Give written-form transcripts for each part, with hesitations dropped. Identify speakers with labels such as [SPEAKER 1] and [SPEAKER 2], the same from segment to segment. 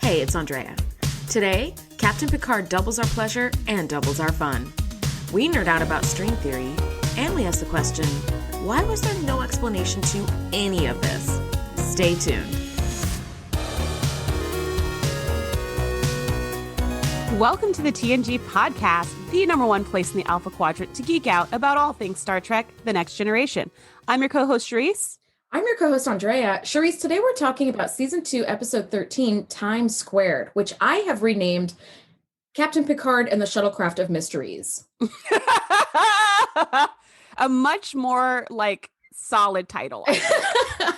[SPEAKER 1] Hey, it's Andrea. Today, Captain Picard doubles our pleasure and doubles our fun. We nerd out about string theory, and we ask the question, why was there no explanation to any of this? Stay tuned.
[SPEAKER 2] Welcome to the TNG Podcast, the number one place in the Alpha Quadrant to geek out about all things Star Trek: The Next Generation. I'm your co-host, Shereese.
[SPEAKER 1] I'm your co-host, Andrea. Shereese, today we're talking about Season 2, Episode 13, Time Squared, which I have renamed Captain Picard and the Shuttlecraft of Mysteries.
[SPEAKER 2] A much more, solid title.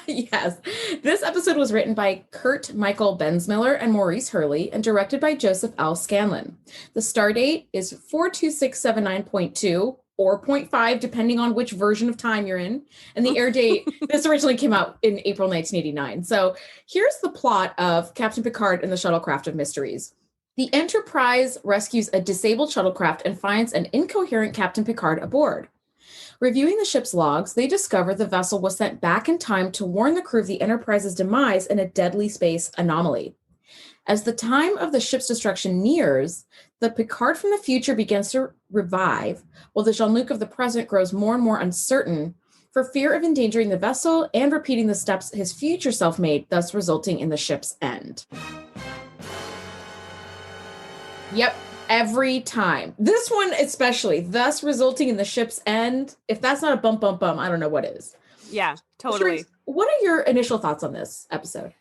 [SPEAKER 1] Yes. This episode was written by Kurt Michael Bensmiller and Maurice Hurley and directed by Joseph L. Scanlon. The star date is 42679.2 or .5, depending on which version of time you're in. And the air date, this originally came out in April 1989. So here's the plot of Captain Picard and the Shuttlecraft of Mysteries. The Enterprise rescues a disabled shuttlecraft and finds an incoherent Captain Picard aboard. Reviewing the ship's logs, they discover the vessel was sent back in time to warn the crew of the Enterprise's demise in a deadly space anomaly. As the time of the ship's destruction nears, the Picard from the future begins to revive, while the Jean-Luc of the present grows more and more uncertain for fear of endangering the vessel and repeating the steps his future self made, thus resulting in the ship's end. Yep, every time. This one especially, thus resulting in the ship's end. If that's not a bum, I don't know what is.
[SPEAKER 2] Yeah, totally.
[SPEAKER 1] Shereese, what are your initial thoughts on this episode?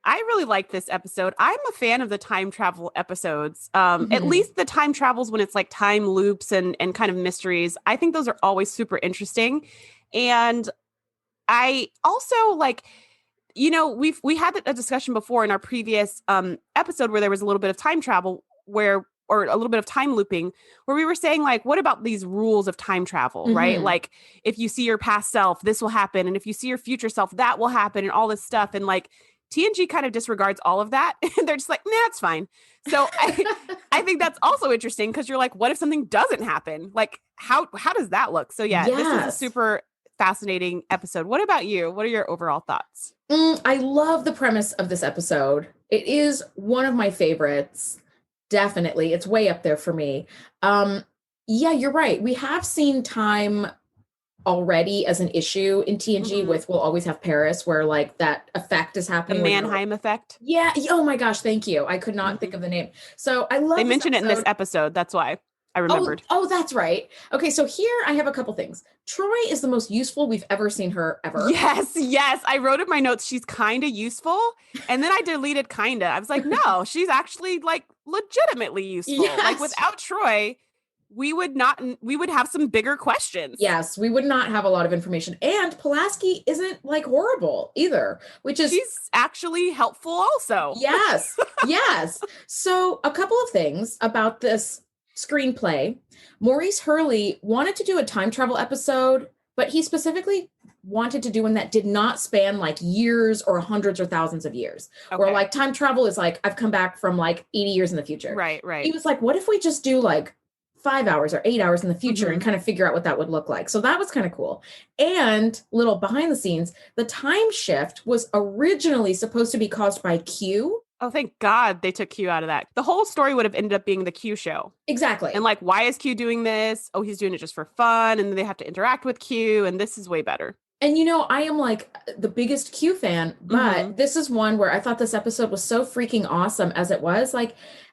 [SPEAKER 2] I really like this episode. I'm a fan of the time travel episodes. At least the time travels when it's like time loops and kind of mysteries. I think those are always super interesting. And I also we had a discussion before in our previous episode where there was a little bit of time travel or a little bit of time looping, where we were saying, what about these rules of time travel, right? Like, if you see your past self, this will happen. And if you see your future self, that will happen, and all this stuff. And TNG kind of disregards all of that. And they're just like, nah, it's fine. So I think that's also interesting, because you're like, what if something doesn't happen? How does that look? So yeah, This is a super fascinating episode. What about you? What are your overall thoughts?
[SPEAKER 1] I love the premise of this episode. It is one of my favorites. Definitely. It's way up there for me. Yeah, you're right. We have seen time already as an issue in TNG with We'll Always Have Paris, where that effect is happening.
[SPEAKER 2] The Mannheim effect.
[SPEAKER 1] Yeah. Oh my gosh. Thank you. I could not think of the name. So I love
[SPEAKER 2] They mentioned it in this episode. That's why I remembered.
[SPEAKER 1] Oh, that's right. Okay. So here I have a couple things. Troy is the most useful we've ever seen her ever.
[SPEAKER 2] Yes. I wrote in my notes, she's kind of useful. And then I deleted kind of. I was like, no, she's actually legitimately useful.
[SPEAKER 1] Yes.
[SPEAKER 2] Without Troy, we would have some bigger questions.
[SPEAKER 1] Yes, we would not have a lot of information. And Pulaski isn't horrible either, which is...
[SPEAKER 2] She's actually helpful also.
[SPEAKER 1] Yes, yes. So a couple of things about this screenplay. Maurice Hurley wanted to do a time travel episode, but he specifically wanted to do one that did not span years or hundreds or thousands of years. Okay. Where time travel is I've come back from 80 years in the future.
[SPEAKER 2] Right.
[SPEAKER 1] He was like, what if we just do 5 hours or 8 hours in the future and kind of figure out what that would look like. So that was kind of cool. And little behind the scenes, the time shift was originally supposed to be caused by Q.
[SPEAKER 2] Oh, thank God they took Q out of that. The whole story would have ended up being the Q show.
[SPEAKER 1] Exactly.
[SPEAKER 2] And why is Q doing this? Oh, he's doing it just for fun. And then they have to interact with Q. And this is way better.
[SPEAKER 1] And, I am the biggest Q fan, but this is one where I thought this episode was so freaking awesome as it was.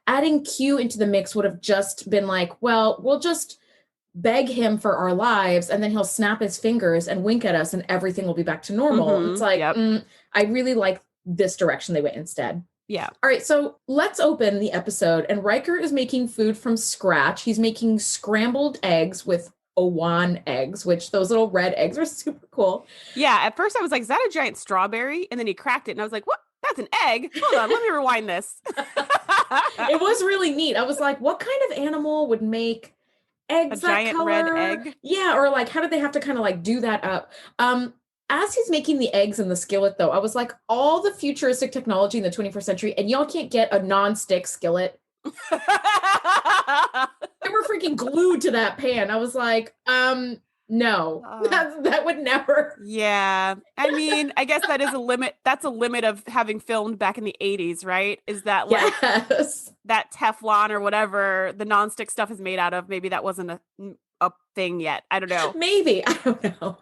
[SPEAKER 1] Adding Q into the mix would have just been well, we'll just beg him for our lives, and then he'll snap his fingers and wink at us and everything will be back to normal. It's I really like this direction they went instead.
[SPEAKER 2] Yeah.
[SPEAKER 1] All right, so let's open the episode, and Riker is making food from scratch. He's making scrambled eggs with Owan eggs, which those little red eggs are super cool.
[SPEAKER 2] Yeah, at first I was like, is that a giant strawberry? And then he cracked it, and I was like, what? That's an egg? Hold on, let me rewind this.
[SPEAKER 1] It was really neat. I was like, what kind of animal would make eggs
[SPEAKER 2] that giant
[SPEAKER 1] color?
[SPEAKER 2] Red egg?
[SPEAKER 1] Yeah, or how did they have to kind of do that up? As he's making the eggs in the skillet, though, I was like, all the futuristic technology in the 21st century, and y'all can't get a non-stick skillet. They were freaking glued to that pan. I was like, No, that would never.
[SPEAKER 2] Yeah. I mean, I guess that is a limit. That's a limit of having filmed back in the 80s, right? Is that like that Teflon or whatever the nonstick stuff is made out of? Maybe that wasn't a thing yet. I don't know.
[SPEAKER 1] Maybe. I don't know.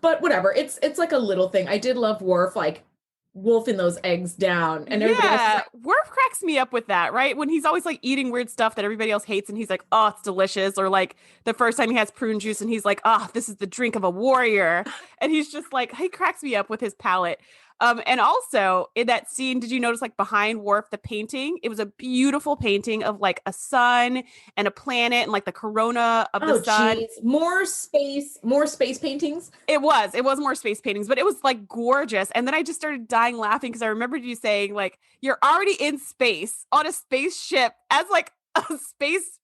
[SPEAKER 1] But whatever. It's like a little thing. I did love Worf like wolfing those eggs down, and everybody else is like,
[SPEAKER 2] Worf cracks me up with that, right? When he's always like eating weird stuff that everybody else hates and he's like, oh, it's delicious. Or like the first time he has prune juice and he's like, oh, this is the drink of a warrior. And he's just like, he cracks me up with his palate. And also in that scene, did you notice like behind Worf, the painting? It was a beautiful painting of like a sun and a planet and like the corona of the sun.
[SPEAKER 1] Geez. More space paintings.
[SPEAKER 2] It was more space paintings, but it was like gorgeous. And then I just started dying laughing because I remembered you saying like, you're already in space on a spaceship as like a space,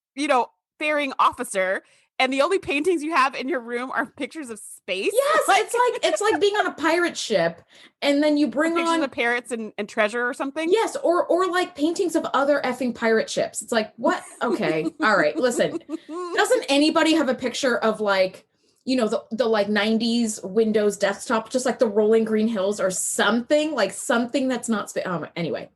[SPEAKER 2] faring officer. And the only paintings you have in your room are pictures of space.
[SPEAKER 1] Yes, it's like being on a pirate ship, and then you bring
[SPEAKER 2] pictures
[SPEAKER 1] on
[SPEAKER 2] of pirates and treasure or something.
[SPEAKER 1] Yes, or like paintings of other effing pirate ships. It's like, what? Okay, all right. Listen, doesn't anybody have a picture of like, the like 90s Windows desktop, just like the rolling green hills or something that's not anyway.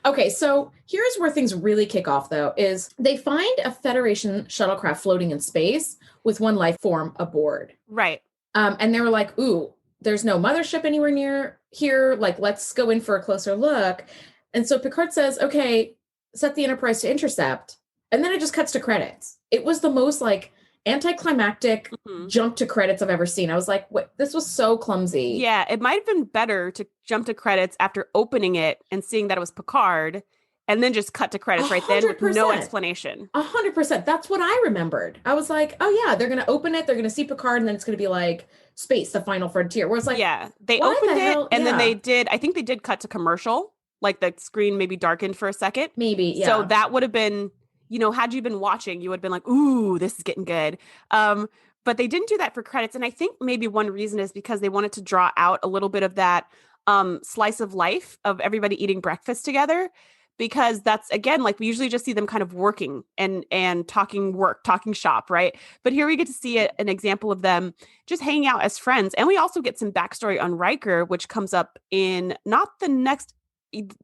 [SPEAKER 1] Okay, so here's where things really kick off though, is they find a Federation shuttlecraft floating in space with one life form aboard.
[SPEAKER 2] Right.
[SPEAKER 1] And they were like, ooh, there's no mothership anywhere near here. Like, let's go in for a closer look. And so Picard says, okay, set the Enterprise to intercept. And then it just cuts to credits. It was the most like anticlimactic jump to credits I've ever seen. I was like, what? This was so clumsy.
[SPEAKER 2] Yeah, it might have been better to jump to credits after opening it and seeing that it was Picard and then just cut to credits 100%. Right then with no explanation.
[SPEAKER 1] 100%. That's what I remembered. I was like, oh yeah, they're going to open it. They're going to see Picard and then it's going to be like space, the final frontier. Where it's like,
[SPEAKER 2] yeah, they opened it and then I think they did cut to commercial. Like the screen maybe darkened for a second.
[SPEAKER 1] Maybe, yeah.
[SPEAKER 2] So that would have been, had you been watching, you would have been like, ooh, this is getting good. But they didn't do that for credits. And I think maybe one reason is because they wanted to draw out a little bit of that slice of life of everybody eating breakfast together. Because that's, again, like we usually just see them kind of working and talking shop, right? But here we get to see an example of them just hanging out as friends. And we also get some backstory on Riker, which comes up in not the next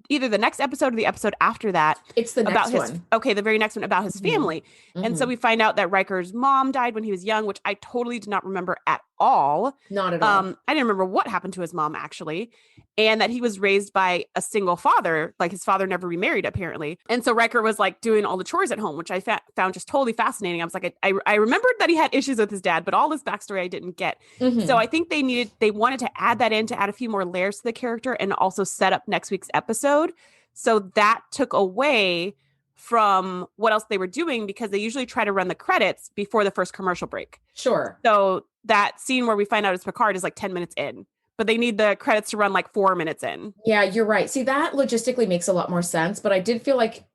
[SPEAKER 2] either the next episode or the episode after that.
[SPEAKER 1] It's the next one.
[SPEAKER 2] Okay, the very next one about his family. And so we find out that Riker's mom died when he was young, which I totally did not remember at all.
[SPEAKER 1] Not at all.
[SPEAKER 2] I didn't remember what happened to his mom, actually. And that he was raised by a single father, like his father never remarried, apparently. And so Riker was like doing all the chores at home, which I found just totally fascinating. I was like, I remembered that he had issues with his dad, but all this backstory I didn't get. So I think they wanted to add that in to add a few more layers to the character and also set up next week's episode. So that took away from what else they were doing, because they usually try to run the credits before the first commercial break.
[SPEAKER 1] Sure.
[SPEAKER 2] So that scene where we find out it's Picard is like 10 minutes in, but they need the credits to run like 4 minutes in.
[SPEAKER 1] Yeah, you're right. See, that logistically makes a lot more sense, but I did feel like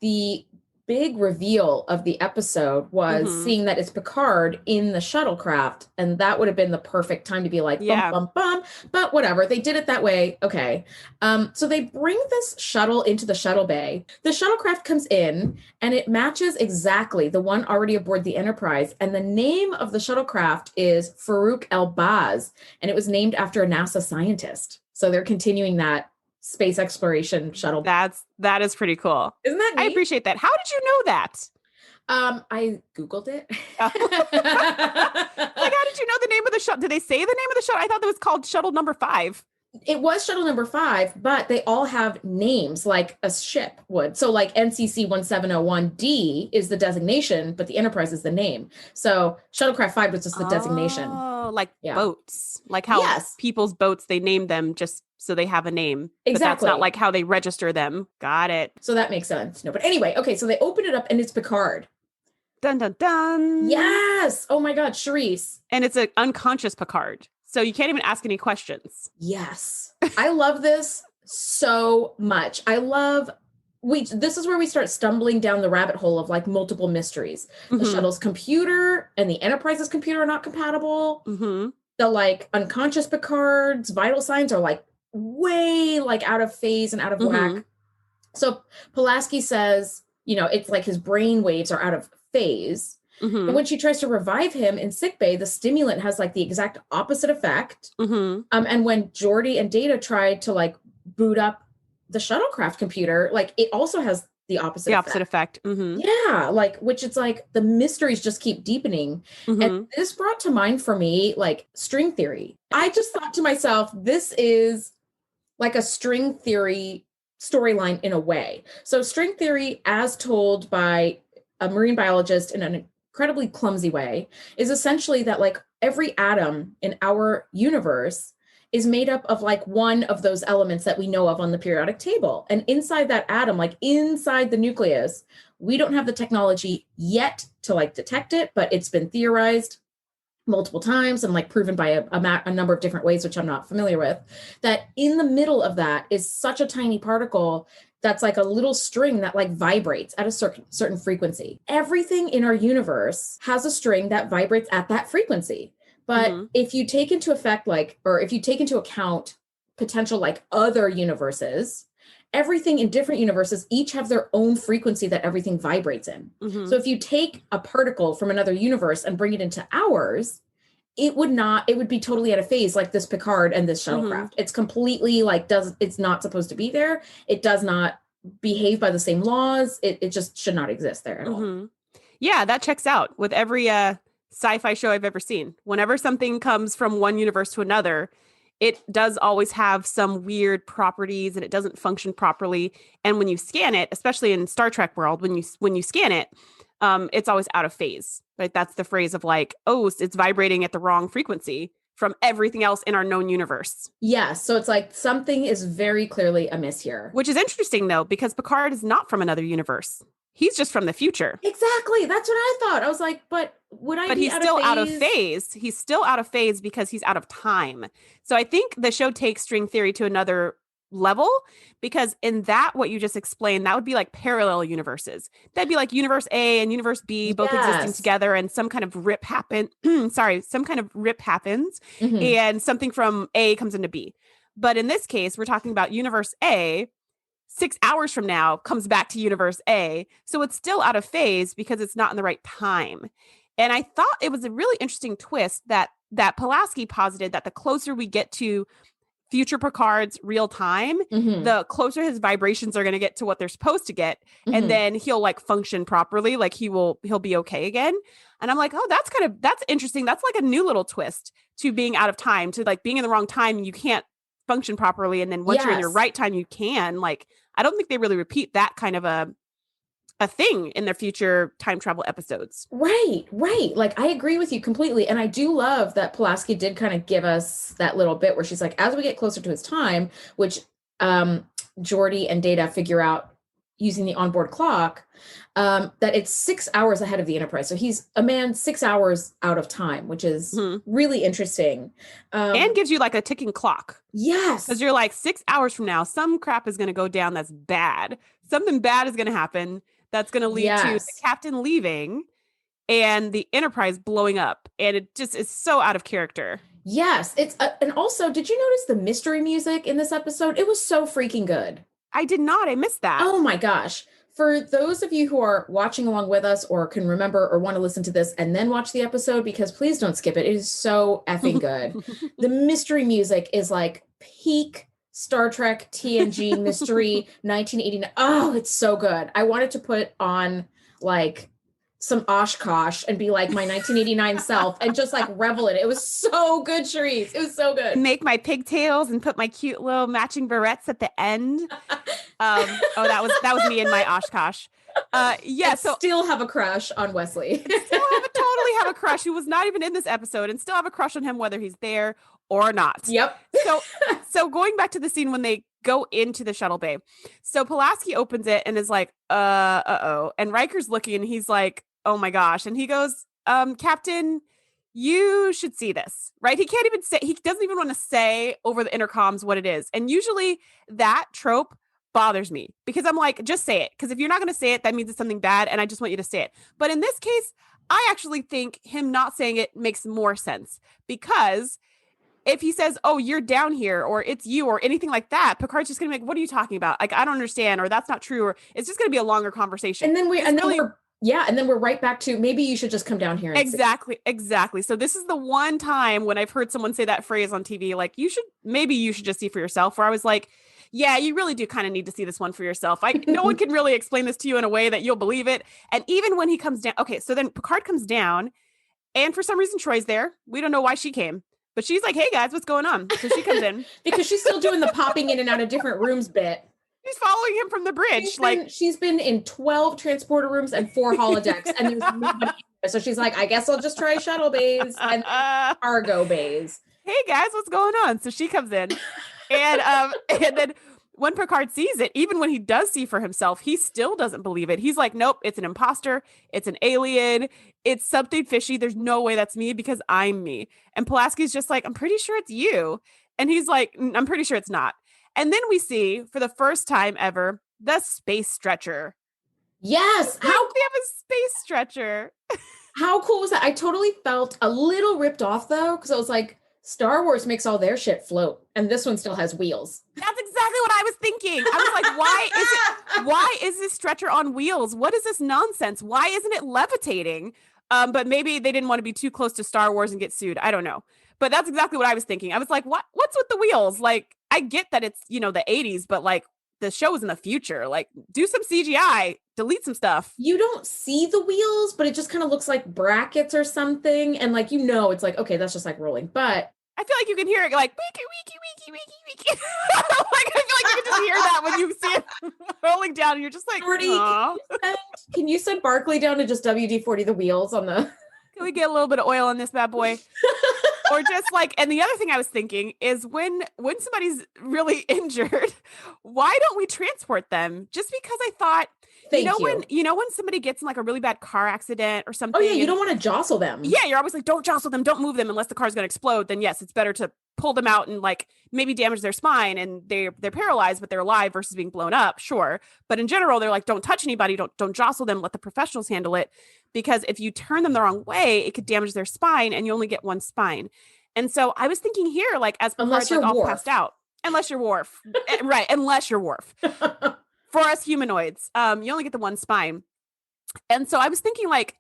[SPEAKER 1] the big reveal of the episode was seeing that it's Picard in the shuttlecraft, and that would have been the perfect time to be like, bum, bum, bum. But whatever, they did it that way. Okay. So they bring this shuttle into the shuttle bay. The shuttlecraft comes in, and it matches exactly the one already aboard the Enterprise. And the name of the shuttlecraft is Farouk El-Baz, and it was named after a NASA scientist. So they're continuing that space exploration shuttle.
[SPEAKER 2] That is pretty cool.
[SPEAKER 1] Isn't that neat?
[SPEAKER 2] I appreciate that. How did you know that?
[SPEAKER 1] I Googled it.
[SPEAKER 2] Like, how did you know the name of the shuttle? Did they say the name of the shuttle? I thought that was called Shuttle Number 5.
[SPEAKER 1] It was Shuttle Number 5, but they all have names like a ship would. So like NCC 1701D is the designation, but the Enterprise is the name. So Shuttlecraft 5 was just the designation.
[SPEAKER 2] Oh, like boats. Like how people's boats, they name them just so they have a name.
[SPEAKER 1] Exactly. But
[SPEAKER 2] that's not like how they register them. Got it.
[SPEAKER 1] So that makes sense. No, but anyway, okay, so they open it up and it's Picard.
[SPEAKER 2] Dun, dun, dun.
[SPEAKER 1] Yes. Oh my God, Shereese.
[SPEAKER 2] And it's an unconscious Picard. So you can't even ask any questions.
[SPEAKER 1] Yes. I love this so much. This is where we start stumbling down the rabbit hole of like multiple mysteries. The shuttle's computer and the Enterprise's computer are not compatible. The like unconscious Picard's vital signs are like way like out of phase and out of whack. So Pulaski says, it's like his brain waves are out of phase. And when she tries to revive him in sickbay, the stimulant has like the exact opposite effect. And when Geordi and Data tried to like boot up the shuttlecraft computer, like it also has the opposite
[SPEAKER 2] effect.
[SPEAKER 1] Yeah, like, which it's like the mysteries just keep deepening. And this brought to mind for me like string theory. I just thought to myself, this is like a string theory storyline in a way. So string theory, as told by a marine biologist in an incredibly clumsy way, is essentially that like every atom in our universe is made up of like one of those elements that we know of on the periodic table. And inside that atom, like inside the nucleus, we don't have the technology yet to like detect it, but it's been theorized multiple times and like proven by a number of different ways, which I'm not familiar with, that in the middle of that is such a tiny particle that's like a little string that like vibrates at a certain frequency. Everything in our universe has a string that vibrates at that frequency. But if you take into effect, like, or if you take into account potential like other universes, everything in different universes each have their own frequency that everything vibrates in. So if you take a particle from another universe and bring it into ours, it would be totally out of phase, like this Picard and this shuttlecraft. It's completely like, it's not supposed to be there. It does not behave by the same laws. It just should not exist there at all.
[SPEAKER 2] Yeah, that checks out with every sci-fi show I've ever seen. Whenever something comes from one universe to another, it does always have some weird properties and it doesn't function properly. And when you scan it, especially in Star Trek world, when you scan it, it's always out of phase, right? That's the phrase of like, oh, it's vibrating at the wrong frequency from everything else in our known universe.
[SPEAKER 1] Yeah. So it's like something is very clearly amiss here.
[SPEAKER 2] Which is interesting though, because Picard is not from another universe. He's just from the future.
[SPEAKER 1] Exactly. That's what I thought. I was like, but
[SPEAKER 2] he's still out of phase. He's still out of phase because he's out of time. So I think the show takes string theory to another level, because in that, what you just explained, that would be like parallel universes. That'd be like universe A and universe B both existing together, and some kind of rip happens and something from A comes into B. But in this case, we're talking about universe A 6 hours from now comes back to universe A. So it's still out of phase because it's not in the right time. And I thought it was a really interesting twist that Pulaski posited that the closer we get to future Picard's real time, the closer his vibrations are going to get to what they're supposed to get. And then he'll like function properly. Like he'll be okay again. And I'm like, oh, that's interesting. That's like a new little twist to being out of time, to like being in the wrong time and you can't function properly. And then once you're in your right time, you can. Like, I don't think they really repeat that kind of a thing in their future time travel episodes.
[SPEAKER 1] Right. Like, I agree with you completely. And I do love that Pulaski did kind of give us that little bit where she's like, as we get closer to his time, which Geordi and Data figure out using the onboard clock, that it's 6 hours ahead of the Enterprise. So he's a man 6 hours out of time, which is really interesting.
[SPEAKER 2] And gives you like a ticking clock.
[SPEAKER 1] Yes.
[SPEAKER 2] Because you're like 6 hours from now, some crap is going to go down that's bad. Something bad is going to happen that's going to lead to the captain leaving and the Enterprise blowing up. And it just is so out of character.
[SPEAKER 1] Yes. It's and also, did you notice the mystery music in this episode? It was so freaking good.
[SPEAKER 2] I did not. I missed that.
[SPEAKER 1] Oh my gosh. For those of you who are watching along with us or can remember or want to listen to this and then watch the episode, because please don't skip it. It is so effing good. The mystery music is like peak Star Trek TNG mystery 1989. Oh, it's so good. I wanted to put on like some Oshkosh and be like my 1989 self and just like revel in it. It was so good, Shereese. It was so good.
[SPEAKER 2] Make my pigtails and put my cute little matching barrettes at the end. That was me in my Oshkosh. So
[SPEAKER 1] still have a crush on Wesley.
[SPEAKER 2] Totally have a crush who was not even in this episode, and still have a crush on him whether he's there or not.
[SPEAKER 1] Yep.
[SPEAKER 2] So going back to the scene when they go into the shuttle bay. So Pulaski opens it and is like, uh-oh. And Riker's looking and he's like, oh my gosh. And he goes, Captain, you should see this, right? He doesn't even want to say over the intercoms what it is. And usually that trope bothers me because I'm like, just say it. Because if you're not going to say it, that means it's something bad. And I just want you to say it. But in this case, I actually think him not saying it makes more sense, because if he says, oh, you're down here, or it's you, or anything like that, Picard's just going to be like, what are you talking about? Like, I don't understand, or that's not true, or it's just going to be a longer conversation.
[SPEAKER 1] And then we're Yeah. And then we're right back to maybe you should just come down here and
[SPEAKER 2] Exactly. So this is the one time when I've heard someone say that phrase on TV, like maybe you should just see for yourself, where I was like, yeah, you really do kind of need to see this one for yourself. No one can really explain this to you in a way that you'll believe it. And even when he comes down, okay, so then Picard comes down, and for some reason Troy's there. We don't know why she came, but she's like, hey guys, what's going on? So she comes in.
[SPEAKER 1] because she's still doing the popping in and out of different rooms bit.
[SPEAKER 2] She's following him from the bridge.
[SPEAKER 1] She's been in 12 transporter rooms and 4 holodecks, and there's nobody. So she's like, I guess I'll just try shuttle bays and cargo bays.
[SPEAKER 2] Hey guys, what's going on? So she comes in, and then when Picard sees it, even when he does see for himself, he still doesn't believe it. He's like, nope, it's an imposter. It's an alien. It's something fishy. There's no way that's me because I'm me. And Pulaski's just like, I'm pretty sure it's you. And he's like, I'm pretty sure it's not. And then we see, for the first time ever, the space stretcher.
[SPEAKER 1] Yes.
[SPEAKER 2] We have a space stretcher.
[SPEAKER 1] How cool was that? I totally felt a little ripped off, though, because I was like, Star Wars makes all their shit float, and this one still has wheels.
[SPEAKER 2] That's exactly what I was thinking. I was like, why is this stretcher on wheels? What is this nonsense? Why isn't it levitating? But maybe they didn't want to be too close to Star Wars and get sued. I don't know. But that's exactly what I was thinking. I was like, what's with the wheels? Like, I get that it's, the 80s, but like the show is in the future. Like, do some CGI, delete some stuff.
[SPEAKER 1] You don't see the wheels, but it just kind of looks like brackets or something. And like, it's like, okay, that's just like rolling. But
[SPEAKER 2] I feel like you can hear it like, weeky. Like, I feel like you can just hear that when you see it rolling down and you're just like,
[SPEAKER 1] can you send Barkley down to just WD-40 the wheels on the...
[SPEAKER 2] Can we get a little bit of oil on this bad boy? Or just like, and the other thing I was thinking is when somebody's really injured, why don't we transport them? Just because I thought, when somebody gets in like a really bad car accident or something.
[SPEAKER 1] Oh yeah, you don't want to jostle them.
[SPEAKER 2] Yeah, you're always like, don't jostle them, don't move them unless the car's going to explode. Then yes, it's better to pull them out and like maybe damage their spine and they're paralyzed, but they're alive versus being blown up. Sure, but in general, they're like, don't touch anybody, don't jostle them, let the professionals handle it. Because if you turn them the wrong way, it could damage their spine, and you only get one spine. And so I was thinking here, like as Picard's like all passed out, unless you're Worf, right? Unless you're Worf. For us humanoids, you only get the one spine. And so I was thinking, like,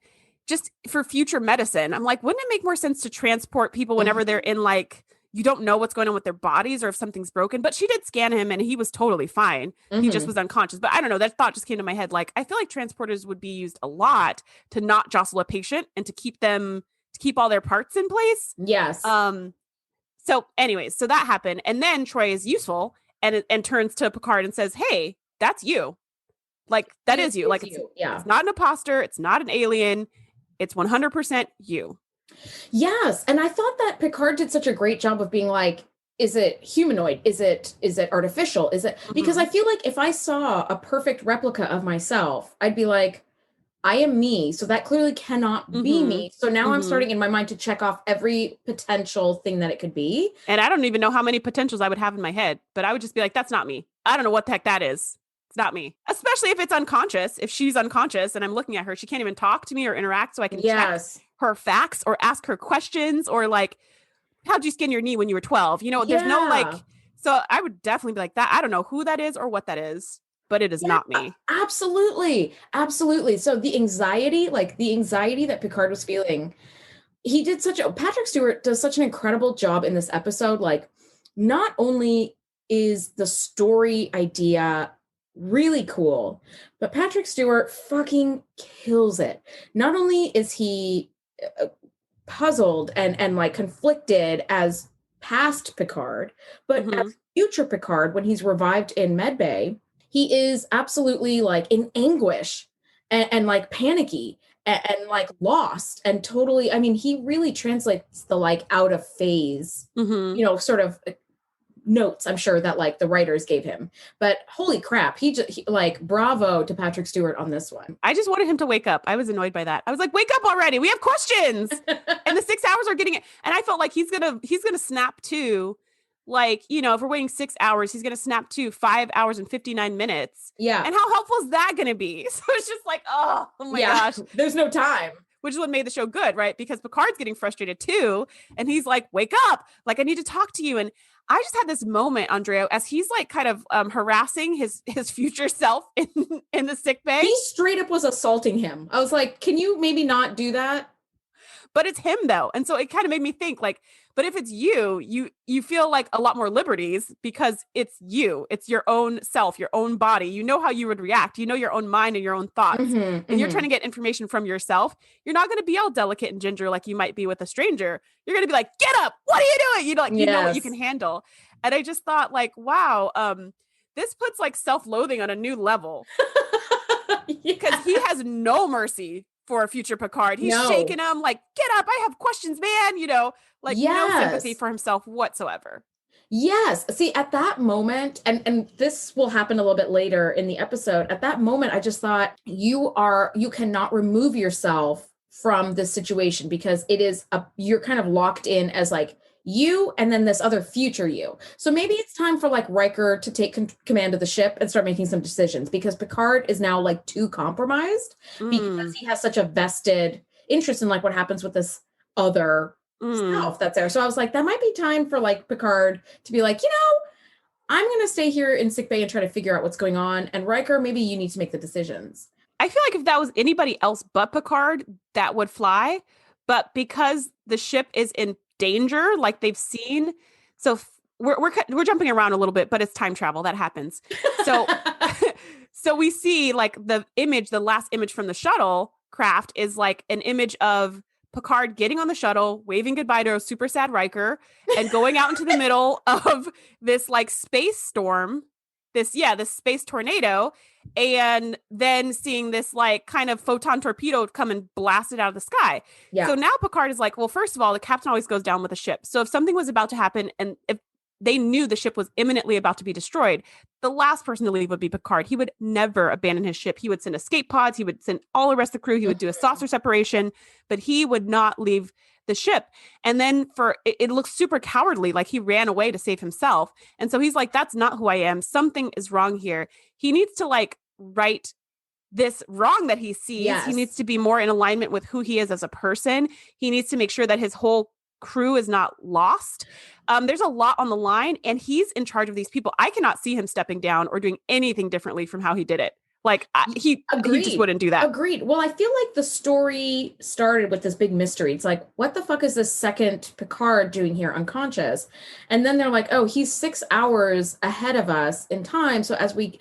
[SPEAKER 2] just for future medicine, I'm like, wouldn't it make more sense to transport people whenever they're in, like, you don't know what's going on with their bodies or if something's broken? But she did scan him and he was totally fine. He just was unconscious. But I don't know, that thought just came to my head. Like, I feel like transporters would be used a lot to not jostle a patient and to keep all their parts in place.
[SPEAKER 1] Yes.
[SPEAKER 2] So anyways, so that happened. And then Troy is useful and turns to Picard and says, hey, that's you. Like, that is you. Like, it's not an imposter. It's not an alien. It's 100% you.
[SPEAKER 1] Yes. And I thought that Picard did such a great job of being like, is it humanoid? Is it artificial? Is it, because I feel like if I saw a perfect replica of myself, I'd be like, I am me. So that clearly cannot be me. So now I'm starting in my mind to check off every potential thing that it could be.
[SPEAKER 2] And I don't even know how many potentials I would have in my head, but I would just be like, that's not me. I don't know what the heck that is. It's not me. Especially if it's unconscious. If she's unconscious and I'm looking at her, she can't even talk to me or interact, so I can check her facts or ask her questions, or like, how'd you skin your knee when you were 12? There's no like, so I would definitely be like that. I don't know who that is or what that is, but it is not me.
[SPEAKER 1] Absolutely. So the anxiety that Picard was feeling, Patrick Stewart does such an incredible job in this episode. Like, not only is the story idea really cool, but Patrick Stewart fucking kills it. Not only is he puzzled and like conflicted as past Picard, but as future Picard, when he's revived in medbay, he is absolutely like in anguish and like panicky and like lost and totally, I mean, he really translates the like out of phase, sort of notes, I'm sure, that like the writers gave him. But holy crap, he like, bravo to Patrick Stewart on this one.
[SPEAKER 2] I just wanted him to wake up. I was annoyed by that. I was like, wake up already, we have questions. And the 6 hours are getting it. And I felt like he's gonna snap to, like, if we're waiting 6 hours, he's gonna snap to 5 hours and 59 minutes.
[SPEAKER 1] Yeah.
[SPEAKER 2] And how helpful is that gonna be? So it's just like, oh my gosh,
[SPEAKER 1] there's no time.
[SPEAKER 2] Which is what made the show good, right? Because Picard's getting frustrated too. And he's like, wake up. Like, I need to talk to you. And I just had this moment, Andrea, as he's like kind of harassing his future self in the sick bay.
[SPEAKER 1] He straight up was assaulting him. I was like, can you maybe not do that?
[SPEAKER 2] But it's him though. And so it kind of made me think like, but if it's you feel like a lot more liberties because it's you, it's your own self, your own body. You know how you would react. You know your own mind and your own thoughts. And you're trying to get information from yourself. You're not going to be all delicate and ginger like you might be with a stranger. You're going to be like, get up. What are you doing? You know, like, you know what you can handle. And I just thought like, wow, this puts like self-loathing on a new level because he has no mercy for a future Picard. He's shaking him like, get up. I have questions, man. You know, like no sympathy for himself whatsoever.
[SPEAKER 1] Yes. See, at that moment, and this will happen a little bit later in the episode, at that moment, I just thought you cannot remove yourself from this situation because you're kind of locked in as like you and then this other future you. So maybe it's time for like Riker to take command of the ship and start making some decisions because Picard is now like too compromised because he has such a vested interest in like what happens with this other self that's there. So I was like, that might be time for like Picard to be like, I'm going to stay here in sickbay and try to figure out what's going on. And Riker, maybe you need to make the decisions.
[SPEAKER 2] I feel like if that was anybody else but Picard, that would fly. But because the ship is in danger, like they've seen, so we're jumping around a little bit, but it's time travel that happens. So so we see like the last image from the shuttle craft is like an image of Picard getting on the shuttle, waving goodbye to a super sad Riker, and going out into the middle of this like space storm, this space tornado, and then seeing this like kind of photon torpedo come and blast it out of the sky. Yeah. So now Picard is like, well, first of all, the captain always goes down with a ship. So if something was about to happen and if they knew the ship was imminently about to be destroyed, the last person to leave would be Picard. He would never abandon his ship. He would send escape pods. He would send all the rest of the crew. He would do a saucer separation, but he would not leave the ship. And then it looks super cowardly, like he ran away to save himself. And so he's like, that's not who I am. Something is wrong here. He needs to like right this wrong that he sees. Yes. He needs to be more in alignment with who he is as a person. He needs to make sure that his whole crew is not lost. There's a lot on the line and he's in charge of these people. I cannot see him stepping down or doing anything differently from how he did it. Like he just wouldn't do that.
[SPEAKER 1] Agreed. Well, I feel like the story started with this big mystery. It's like, what the fuck is this second Picard doing here unconscious? And then they're like, oh, he's 6 hours ahead of us in time. So as we,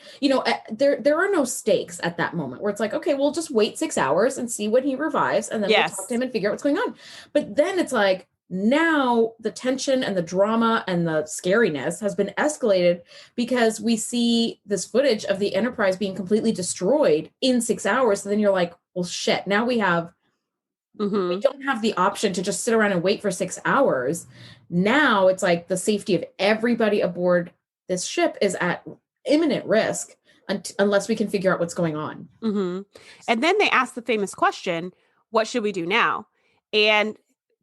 [SPEAKER 1] there are no stakes at that moment where it's like, okay, we'll just wait 6 hours and see when he revives. And then we'll talk to him and figure out what's going on. But then it's like, now the tension and the drama and the scariness has been escalated because we see this footage of the Enterprise being completely destroyed in 6 hours. So then you're like, well, shit, now we don't have the option to just sit around and wait for 6 hours. Now it's like the safety of everybody aboard this ship is at imminent risk unless we can figure out what's going on.
[SPEAKER 2] And then they ask the famous question, what should we do now? And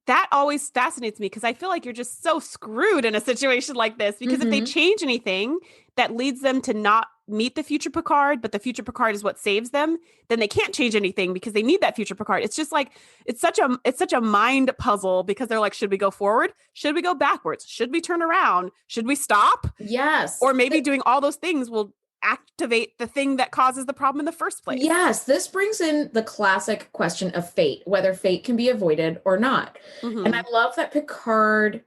[SPEAKER 2] that always fascinates me because I feel like you're just so screwed in a situation like this because if they change anything that leads them to not meet the future Picard, but the future Picard is what saves them, then they can't change anything because they need that future Picard. It's just like, it's such a mind puzzle because they're like, should we go forward? Should we go backwards? Should we turn around? Should we stop?
[SPEAKER 1] Yes.
[SPEAKER 2] Or maybe doing all those things will activate the thing that causes the problem in the first place.
[SPEAKER 1] Yes, this brings in the classic question of fate, whether fate can be avoided or not. And I love that Picard,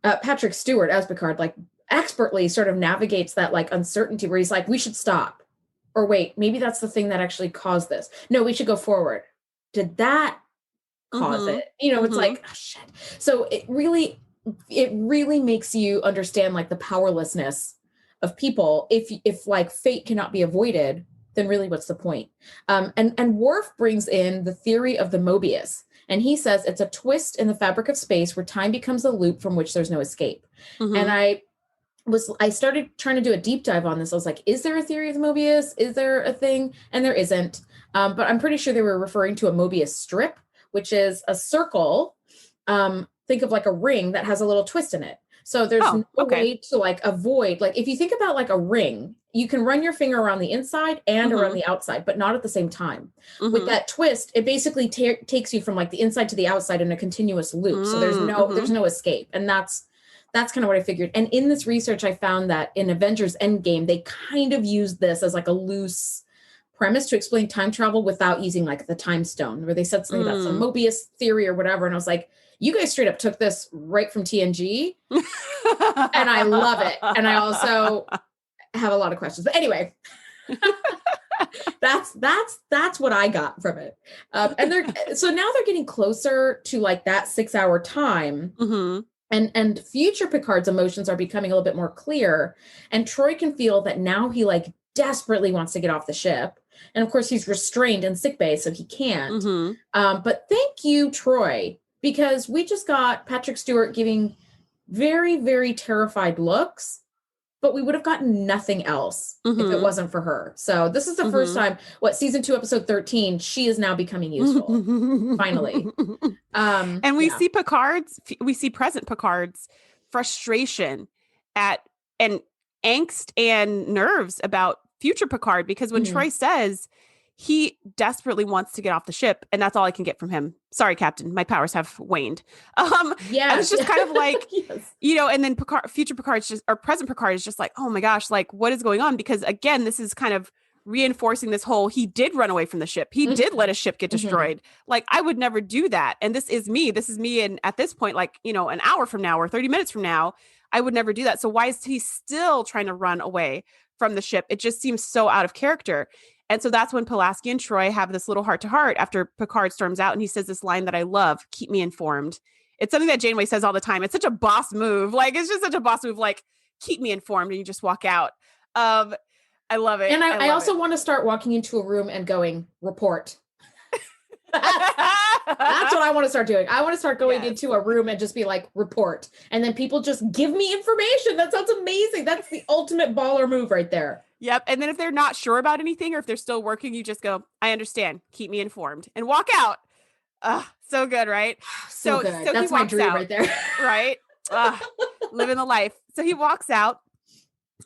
[SPEAKER 1] Patrick Stewart as Picard, like expertly sort of navigates that like uncertainty where he's like, we should stop. Or wait, maybe that's the thing that actually caused this. No, we should go forward. Did that cause it? It's like, oh, shit. So it really makes you understand like the powerlessness of people. If like fate cannot be avoided, then really what's the point? And Worf brings in the theory of the Mobius, and he says it's a twist in the fabric of space where time becomes a loop from which there's no escape. And I started trying to do a deep dive on this. I was like, is there a theory of the Mobius? Is there a thing? And there isn't. But I'm pretty sure they were referring to a Mobius strip, which is a circle. Think of like a ring that has a little twist in it. So there's no way to like avoid, like if you think about like a ring, you can run your finger around the inside and around the outside, but not at the same time. With that twist, it basically takes you from like the inside to the outside in a continuous loop. So there's no escape. And that's That's kind of what I figured. And in this research, I found that in Avengers Endgame, they kind of used this as like a loose premise to explain time travel without using like the time stone, where they said something about some Mobius theory or whatever. And I was like, you guys straight up took this right from TNG. And I love it. And I also have a lot of questions. But anyway, that's what I got from it. And now they're getting closer to like that 6-hour time.
[SPEAKER 2] Mm-hmm.
[SPEAKER 1] And future Picard's emotions are becoming a little bit more clear. And Troy can feel that now he like desperately wants to get off the ship. And of course he's restrained in sickbay, so he can't.
[SPEAKER 2] Mm-hmm.
[SPEAKER 1] But thank you, Troy, because we just got Patrick Stewart giving very, very terrified looks, but we would have gotten nothing else if it wasn't for her. So this is the first time, season 2, episode 13, she is now becoming useful. Finally.
[SPEAKER 2] And we see present Picard's frustration and angst and nerves about future Picard, because when Troy says he desperately wants to get off the ship, and that's all I can get from him. Sorry, Captain, my powers have waned. I was just kind of like, and then future Picard's present Picard is just like, oh my gosh, like what is going on? Because again, this is kind of reinforcing this whole, he did run away from the ship. He did let a ship get destroyed. Like I would never do that. And this is me. And at this point, like, an hour from now or 30 minutes from now, I would never do that. So why is he still trying to run away from the ship? It just seems so out of character. And so that's when Pulaski and Troy have this little heart-to-heart after Picard storms out, and he says this line that I love, keep me informed. It's something that Janeway says all the time. It's such a boss move. Like, it's just such a boss move, like, keep me informed, and you just walk out. I love it.
[SPEAKER 1] And I also want to start walking into a room and going, report. That's what I want to start doing. I want to start going into a room and just be like, report. And then people just give me information. That sounds amazing. That's the ultimate baller move right there.
[SPEAKER 2] Yep. And then if they're not sure about anything or if they're still working, you just go, I understand. Keep me informed and walk out. So good, right?
[SPEAKER 1] So good. That's my dream right there.
[SPEAKER 2] Right? Living the life. So he walks out.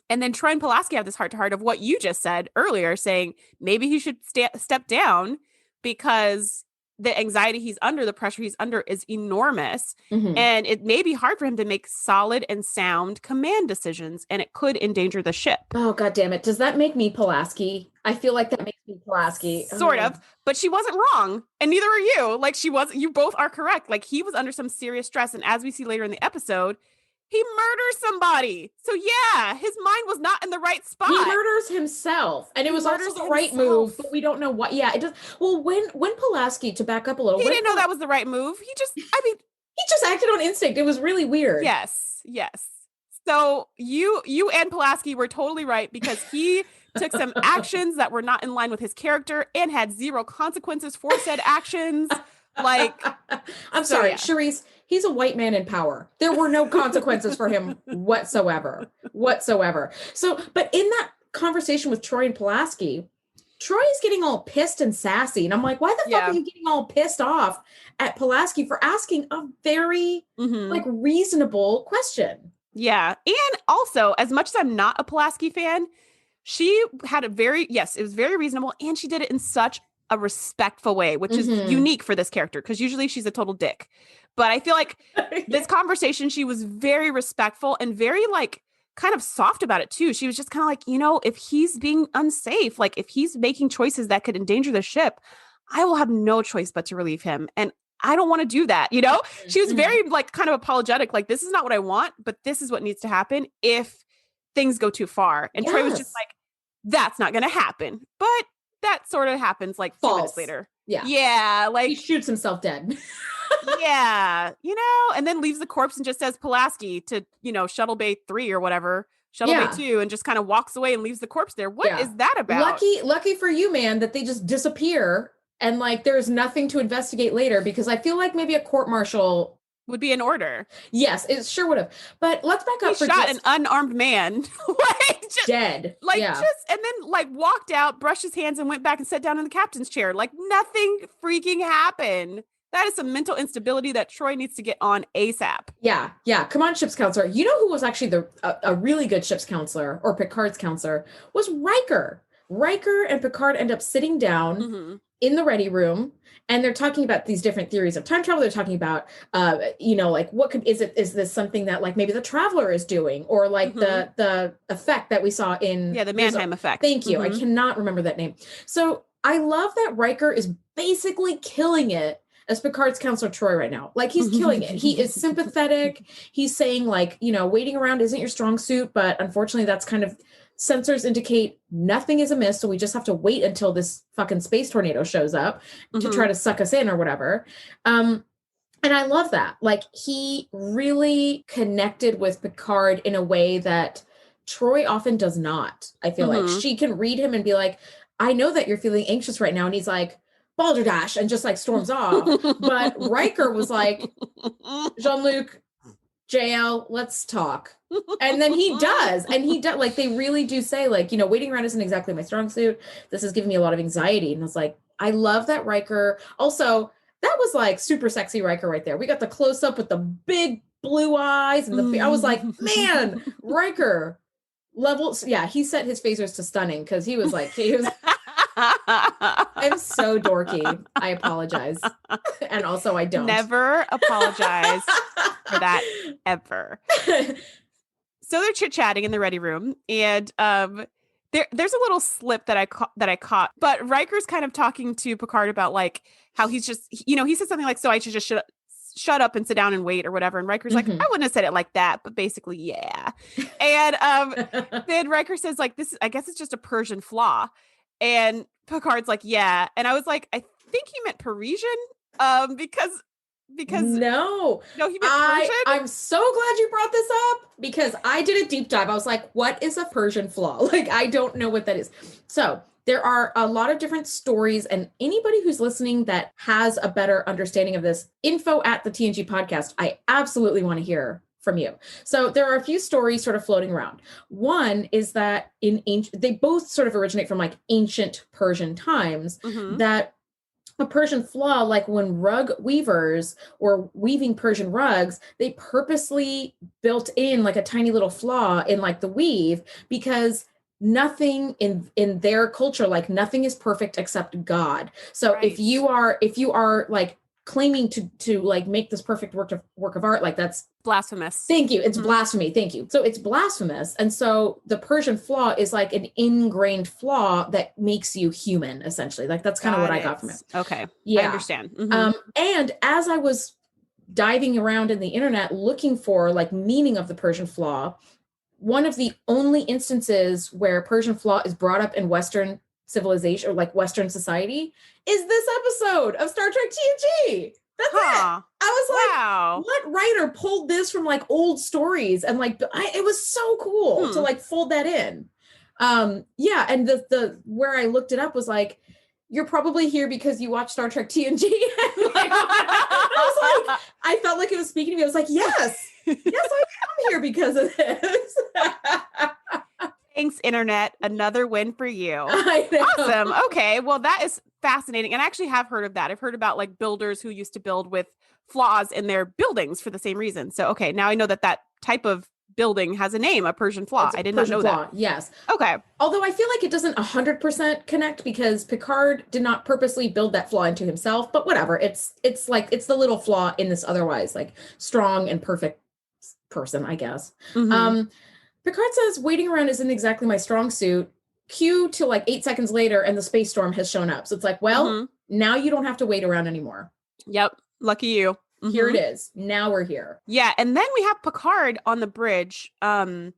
[SPEAKER 2] And then Troy and Pulaski have this heart-to-heart of what you just said earlier, saying maybe he should step down because the anxiety he's under, the pressure he's under is enormous. And it may be hard for him to make solid and sound command decisions, and it could endanger the ship.
[SPEAKER 1] Oh, God damn it. Does that make me Pulaski? I feel like that makes me Pulaski.
[SPEAKER 2] Sort of, but she wasn't wrong, and neither are you. Like, you both are correct. Like, he was under some serious stress, and as we see later in the episode, he murders somebody. So yeah, his mind was not in the right spot.
[SPEAKER 1] He murders himself. And it was also the right move, but we don't know what. Yeah, it does. Well, when Pulaski, to back up a little,
[SPEAKER 2] he didn't know that was the right move. He just
[SPEAKER 1] acted on instinct. It was really weird.
[SPEAKER 2] Yes. So you and Pulaski were totally right, because he took some actions that were not in line with his character and had zero consequences for said actions. Like,
[SPEAKER 1] I'm sorry, Shereese, he's a white man in power. There were no consequences for him whatsoever. So, but in that conversation with Troy and Pulaski, Troy is getting all pissed and sassy. And I'm like, why the fuck are you getting all pissed off at Pulaski for asking a very like reasonable question?
[SPEAKER 2] Yeah. And also, as much as I'm not a Pulaski fan, she had it was very reasonable. And she did it in such a respectful way, which is unique for this character, because usually she's a total dick. But I feel like this conversation, she was very respectful and very like kind of soft about it too. She was just kind of like, if he's being unsafe, like if he's making choices that could endanger the ship, I will have no choice but to relieve him. And I don't want to do that. She was very like kind of apologetic. Like, this is not what I want, but this is what needs to happen if things go too far. And Troy was just like, that's not going to happen. But that sort of happens like 2 minutes later. Yeah. Like,
[SPEAKER 1] he shoots himself dead.
[SPEAKER 2] And then leaves the corpse and just says Pulaski to, Shuttle Bay 3 or whatever, Shuttle Bay 2, and just kind of walks away and leaves the corpse there. What is that about?
[SPEAKER 1] Lucky for you, man, that they just disappear and like there's nothing to investigate later, because I feel like maybe a court-martial
[SPEAKER 2] would be in order.
[SPEAKER 1] Yes, it sure would have. But let's back up.
[SPEAKER 2] He shot an unarmed man, like just
[SPEAKER 1] dead,
[SPEAKER 2] like and then like walked out, brushed his hands, and went back and sat down in the captain's chair. Like nothing freaking happened. That is some mental instability that Troy needs to get on ASAP.
[SPEAKER 1] Yeah. Come on, ship's counselor. You know who was actually a really good ship's counselor, or Picard's counselor, was Riker. Riker and Picard end up sitting down in the ready room, and they're talking about these different theories of time travel. They're talking about, like is this something that like maybe the Traveler is doing, or like the effect that we saw in
[SPEAKER 2] the Mannheim effect.
[SPEAKER 1] Thank you. I cannot remember that name. So I love that Riker is basically killing it as Picard's counselor Troy right now. Like, he's killing it. He is sympathetic. He's saying like, waiting around isn't your strong suit, but unfortunately that's kind of, sensors indicate nothing is amiss. So we just have to wait until this fucking space tornado shows up to try to suck us in or whatever. And I love that. Like, he really connected with Picard in a way that Troy often does not. I feel like she can read him and be like, I know that you're feeling anxious right now. And he's like, balderdash, and just like storms off. But Riker was like, Jean-Luc, JL, let's talk. And then he does. And he does, like, they really do say, like, waiting around isn't exactly my strong suit. This is giving me a lot of anxiety. And I was like, I love that Riker. Also, that was like super sexy Riker right there. We got the close up with the big blue eyes and I was like, man, Riker levels. Yeah, he set his phasers to stunning because he was I'm so dorky. I apologize. And also I don't.
[SPEAKER 2] Never apologize for that ever. So they're chit-chatting in the ready room, and there's a little slip that I caught. But Riker's kind of talking to Picard about like how he's just, he said something like, so I should just shut up and sit down and wait or whatever. And Riker's like, I wouldn't have said it like that, but basically, yeah. And then Riker says like, I guess it's just a Persian flaw. And Picard's like, yeah. And I was like, I think he meant Parisian, because
[SPEAKER 1] no,
[SPEAKER 2] he meant Persian.
[SPEAKER 1] I'm so glad you brought this up because I did a deep dive. I was like, what is a Persian flaw? Like, I don't know what that is. So there are a lot of different stories, and anybody who's listening that has a better understanding of this, info at the TNG podcast, I absolutely want to hear from you. So there are a few stories sort of floating around. One is that they both sort of originate from like ancient Persian times, that a Persian flaw, like when rug weavers were weaving Persian rugs, they purposely built in like a tiny little flaw in like the weave, because nothing in their culture, like nothing is perfect except God. So if you are like claiming to like make this perfect work of art, like that's
[SPEAKER 2] blasphemous.
[SPEAKER 1] Thank you. It's blasphemy. Thank you. So it's blasphemous. And so the Persian flaw is like an ingrained flaw that makes you human, essentially. Like that's kind of what I got from it.
[SPEAKER 2] Okay.
[SPEAKER 1] Yeah.
[SPEAKER 2] I understand.
[SPEAKER 1] And as I was diving around in the internet looking for like meaning of the Persian flaw, one of the only instances where Persian flaw is brought up in Western civilization or like Western society is this episode of Star Trek TNG. That's it. I was like, wow, what writer pulled this from like old stories? And like, it was so cool to like fold that in. Yeah. And the where I looked it up was like, you're probably here because you watch Star Trek TNG. And like, I felt like it was speaking to me. I was like, yes, I am here because of this.
[SPEAKER 2] Thanks, internet. Another win for you.
[SPEAKER 1] I know.
[SPEAKER 2] Awesome. Okay. Well, that is fascinating. And I actually have heard of that. I've heard about like builders who used to build with flaws in their buildings for the same reason. So, okay. Now I know that type of building has a name, a Persian flaw. I did not know that.
[SPEAKER 1] Yes.
[SPEAKER 2] Okay.
[SPEAKER 1] Although I feel like it doesn't 100% connect because Picard did not purposely build that flaw into himself, but whatever. It's the little flaw in this otherwise like strong and perfect person, I guess. Picard says waiting around isn't exactly my strong suit. Cue to like 8 seconds later and the space storm has shown up. So it's like, well, now you don't have to wait around anymore.
[SPEAKER 2] Yep. Lucky you.
[SPEAKER 1] Here it is. Now we're here.
[SPEAKER 2] Yeah. And then we have Picard on the bridge, seconds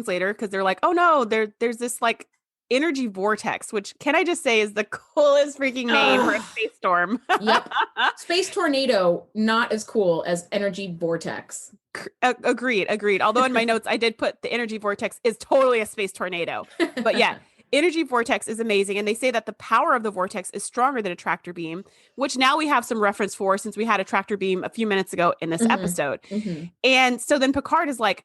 [SPEAKER 2] later, because they're like, oh no, there's this like energy vortex, which can I just say is the coolest freaking name for a space storm.
[SPEAKER 1] Yep. Space tornado, not as cool as energy vortex.
[SPEAKER 2] Agreed. Although in my notes, I did put the energy vortex is totally a space tornado. But yeah, energy vortex is amazing. And they say that the power of the vortex is stronger than a tractor beam, which now we have some reference for since we had a tractor beam a few minutes ago in this episode. And so then Picard is like,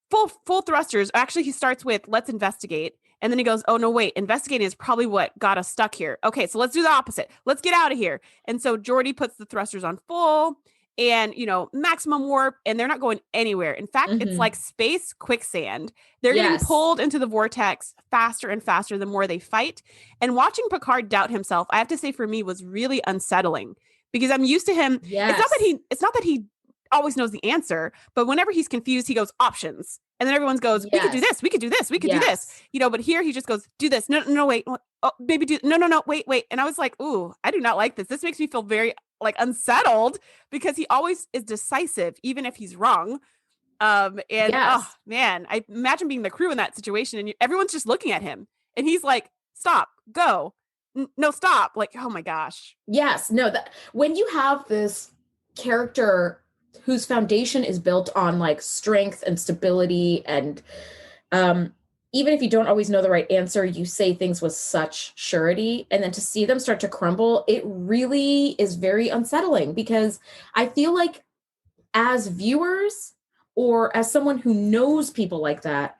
[SPEAKER 2] full thrusters. Actually, he starts with, let's investigate. And then he goes, oh, no, wait, investigating is probably what got us stuck here. Okay, so let's do the opposite. Let's get out of here. And so Geordi puts the thrusters on full. and, maximum warp, and they're not going anywhere. In fact, it's like space quicksand. They're getting pulled into the vortex faster and faster the more they fight. And watching Picard doubt himself, I have to say, for me, was really unsettling because I'm used to him.
[SPEAKER 1] Yes.
[SPEAKER 2] It's not that he always knows the answer, but whenever he's confused, he goes options. And then everyone goes, we could do this, we could do this, we could do this. But here he just goes, do this. No, wait. Oh, maybe do no, wait. And I was like, ooh, I do not like this. This makes me feel very unsettled because he always is decisive, even if he's wrong. Oh man, I imagine being the crew in that situation and everyone's just looking at him and he's like, stop, go. No, stop. Like, oh my gosh.
[SPEAKER 1] Yes. No, when you have this character whose foundation is built on like strength and stability, and even if you don't always know the right answer, you say things with such surety, and then to see them start to crumble, it really is very unsettling because I feel like as viewers or as someone who knows people like that,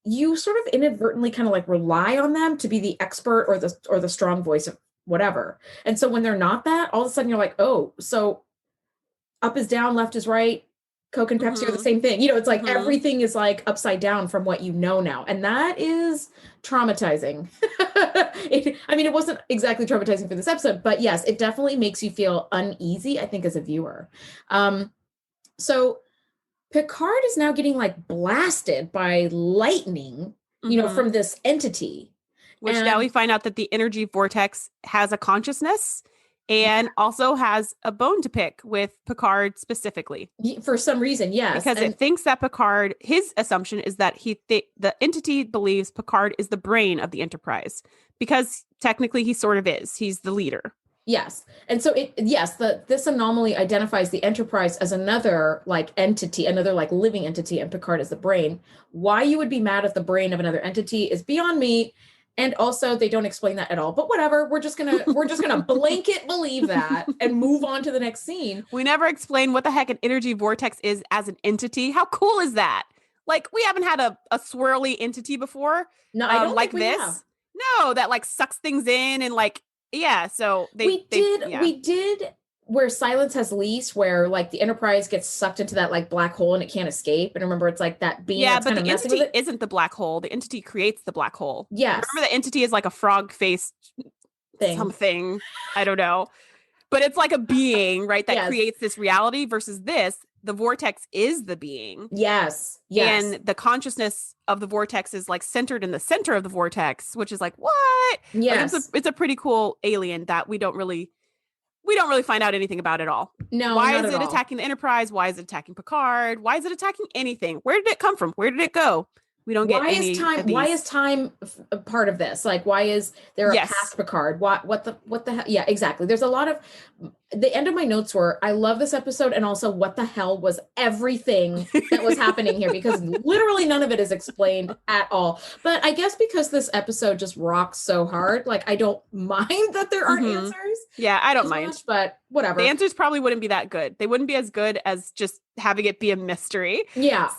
[SPEAKER 1] you sort of inadvertently kind of like rely on them to be the expert or the strong voice of whatever. And so when they're not that, all of a sudden you're like, oh, so up is down, left is right, Coke and Pepsi are the same thing. It's like everything is like upside down from what you know now. And that is traumatizing. It wasn't exactly traumatizing for this episode, but yes, it definitely makes you feel uneasy, I think, as a viewer. So Picard is now getting like blasted by lightning, from this entity.
[SPEAKER 2] Which now we find out that the energy vortex has a consciousness and also has a bone to pick with Picard specifically.
[SPEAKER 1] For some reason, yes.
[SPEAKER 2] Because it thinks that Picard, his assumption is that the entity believes Picard is the brain of the Enterprise. Because technically he sort of is. He's the leader.
[SPEAKER 1] Yes. And so this anomaly identifies the Enterprise as another like entity, another like living entity, and Picard is the brain. Why you would be mad at the brain of another entity is beyond me. And also they don't explain that at all, but whatever. We're just gonna blanket believe that and move on to the next scene.
[SPEAKER 2] We never explain what the heck an energy vortex is as an entity. How cool is that? Like, we haven't had a swirly entity before.
[SPEAKER 1] No, I don't
[SPEAKER 2] like
[SPEAKER 1] think we
[SPEAKER 2] this.
[SPEAKER 1] have.
[SPEAKER 2] No, that like sucks things in and like, yeah. So
[SPEAKER 1] we did where Silence Has Lease, where like the Enterprise gets sucked into that like black hole and it can't escape. And remember, it's like that beam.
[SPEAKER 2] Yeah, but the entity isn't the black hole. The entity creates the black hole.
[SPEAKER 1] Yes.
[SPEAKER 2] Remember, the entity is like a frog-faced something. I don't know. But it's like a being, right? That creates this reality versus this. The vortex is the being.
[SPEAKER 1] Yes.
[SPEAKER 2] And the consciousness of the vortex is like centered in the center of the vortex, which is like, what?
[SPEAKER 1] Yes.
[SPEAKER 2] Like, it's a pretty cool alien that we don't really find out anything about at all.
[SPEAKER 1] No.
[SPEAKER 2] Why is it attacking the Enterprise? Why is it attacking Picard? Why is it attacking anything? Where did it come from? Where did it go? We don't get any.
[SPEAKER 1] Why is time a part of this? Like, why is there a past Picard? What the hell? Yeah, exactly. There's a lot of, the end of my notes were, I love this episode. And also, what the hell was everything that was happening here? Because literally none of it is explained at all. But I guess because this episode just rocks so hard, like, I don't mind that there aren't answers.
[SPEAKER 2] Yeah, I don't mind.
[SPEAKER 1] Much, but whatever.
[SPEAKER 2] The answers probably wouldn't be that good. They wouldn't be as good as just having it be a mystery.
[SPEAKER 1] Yeah.